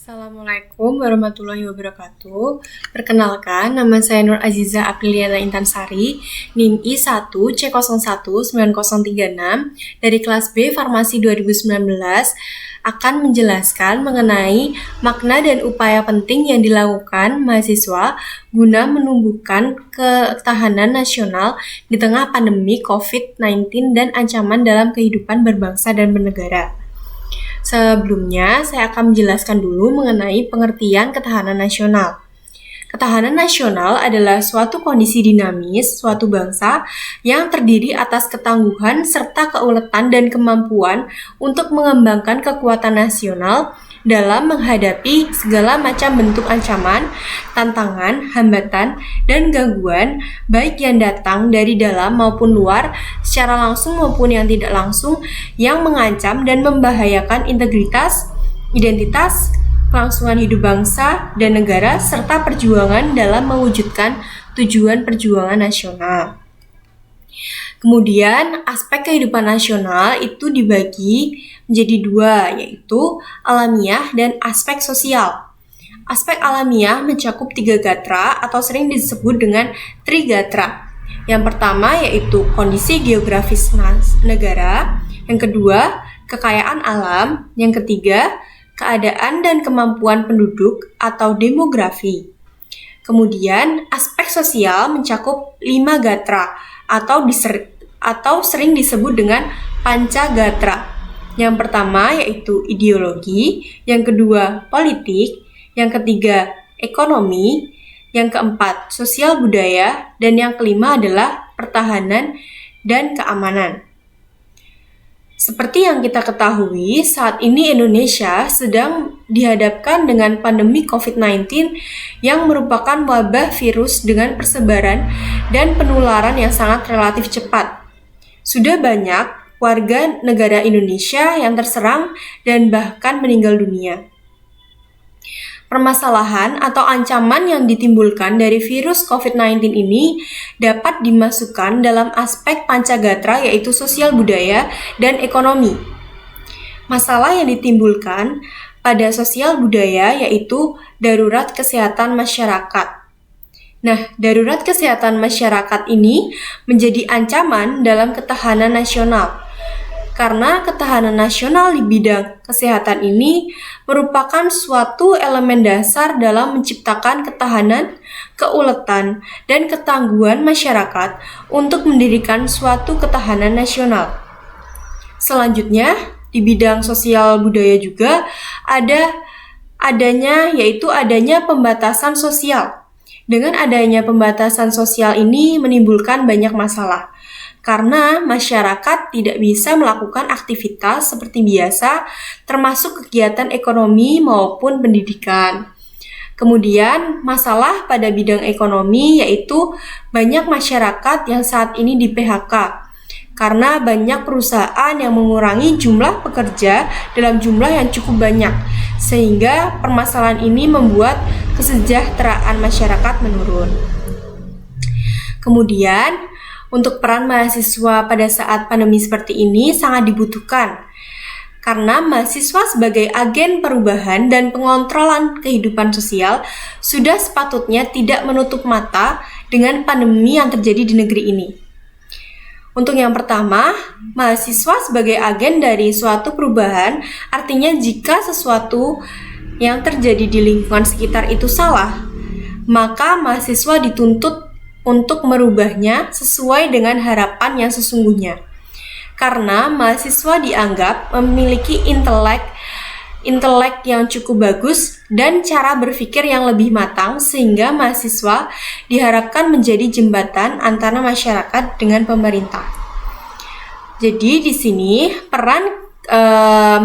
Assalamualaikum warahmatullahi wabarakatuh. Perkenalkan, nama saya Nur Aziza Apriliana Intansari, NIM I1C019036 dari kelas B Farmasi 2019 akan menjelaskan mengenai makna dan upaya penting yang dilakukan mahasiswa guna menumbuhkan ketahanan nasional di tengah pandemi COVID-19 dan ancaman dalam kehidupan berbangsa dan bernegara. Sebelumnya, saya akan menjelaskan dulu mengenai pengertian ketahanan nasional. Ketahanan nasional adalah suatu kondisi dinamis suatu bangsa yang terdiri atas ketangguhan serta keuletan dan kemampuan untuk mengembangkan kekuatan nasional dalam menghadapi segala macam bentuk ancaman, tantangan, hambatan, dan gangguan baik yang datang dari dalam maupun luar secara langsung maupun yang tidak langsung yang mengancam dan membahayakan integritas, identitas, kelangsungan hidup bangsa dan negara serta perjuangan dalam mewujudkan tujuan perjuangan nasional. Kemudian, aspek kehidupan nasional itu dibagi menjadi dua, yaitu alamiah dan aspek sosial. Aspek alamiah mencakup 3 gatra atau sering disebut dengan trigatra. Yang pertama yaitu kondisi geografis negara, yang kedua kekayaan alam, yang ketiga keadaan dan kemampuan penduduk atau demografi. Kemudian aspek sosial mencakup 5 gatra atau sering disebut dengan pancagatra. Yang pertama yaitu ideologi, yang kedua politik, yang ketiga ekonomi, yang keempat sosial budaya, dan yang kelima adalah pertahanan dan keamanan. Seperti yang kita ketahui, saat ini Indonesia sedang dihadapkan dengan pandemi COVID-19 yang merupakan wabah virus dengan persebaran dan penularan yang sangat relatif cepat. Sudah banyak warga negara Indonesia yang terserang dan bahkan meninggal dunia. Permasalahan atau ancaman yang ditimbulkan dari virus COVID-19 ini dapat dimasukkan dalam aspek pancagatra yaitu sosial budaya dan ekonomi. Masalah yang ditimbulkan pada sosial budaya yaitu darurat kesehatan masyarakat. Nah, darurat kesehatan masyarakat ini menjadi ancaman dalam ketahanan nasional. Karena ketahanan nasional di bidang kesehatan ini merupakan suatu elemen dasar dalam menciptakan ketahanan, keuletan, dan ketangguhan masyarakat untuk mendirikan suatu ketahanan nasional. Selanjutnya, di bidang sosial budaya juga adanya pembatasan sosial. Dengan adanya pembatasan sosial ini menimbulkan banyak masalah. Karena masyarakat tidak bisa melakukan aktivitas seperti biasa, termasuk kegiatan ekonomi maupun pendidikan. Kemudian, masalah pada bidang ekonomi yaitu banyak masyarakat yang saat ini di PHK. Karena banyak perusahaan yang mengurangi jumlah pekerja dalam jumlah yang cukup banyak, sehingga permasalahan ini membuat kesejahteraan masyarakat menurun. Kemudian, untuk peran mahasiswa pada saat pandemi seperti ini sangat dibutuhkan karena mahasiswa sebagai agen perubahan dan pengontrolan kehidupan sosial sudah sepatutnya tidak menutup mata dengan pandemi yang terjadi di negeri ini. Untuk yang pertama, mahasiswa sebagai agen dari suatu perubahan artinya jika sesuatu yang terjadi di lingkungan sekitar itu salah, maka mahasiswa dituntut untuk merubahnya sesuai dengan harapan yang sesungguhnya. Karena mahasiswa dianggap memiliki intelek yang cukup bagus dan cara berpikir yang lebih matang sehingga mahasiswa diharapkan menjadi jembatan antara masyarakat dengan pemerintah. Jadi di sini peran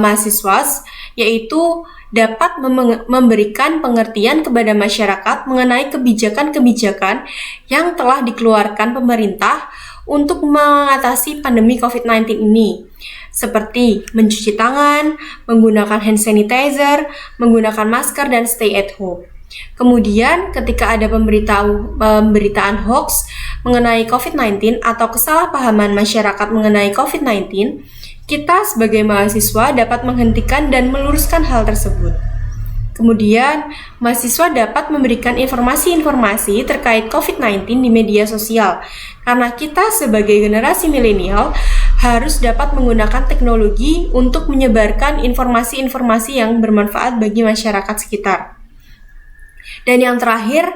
mahasiswa yaitu dapat memberikan pengertian kepada masyarakat mengenai kebijakan-kebijakan yang telah dikeluarkan pemerintah untuk mengatasi pandemi COVID-19 ini, seperti mencuci tangan, menggunakan hand sanitizer, menggunakan masker, dan stay at home. Kemudian ketika ada pemberitaan hoax mengenai COVID-19 atau kesalahpahaman masyarakat mengenai COVID-19, kita sebagai mahasiswa dapat menghentikan dan meluruskan hal tersebut. Kemudian, mahasiswa dapat memberikan informasi-informasi terkait COVID-19 di media sosial, karena kita sebagai generasi milenial harus dapat menggunakan teknologi untuk menyebarkan informasi-informasi yang bermanfaat bagi masyarakat sekitar. Dan yang terakhir,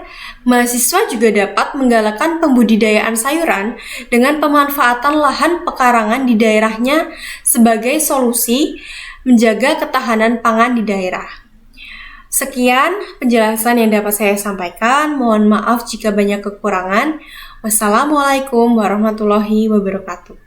mahasiswa juga dapat menggalakkan pembudidayaan sayuran dengan pemanfaatan lahan pekarangan di daerahnya sebagai solusi menjaga ketahanan pangan di daerah. Sekian penjelasan yang dapat saya sampaikan. Mohon maaf jika banyak kekurangan. Wassalamualaikum warahmatullahi wabarakatuh.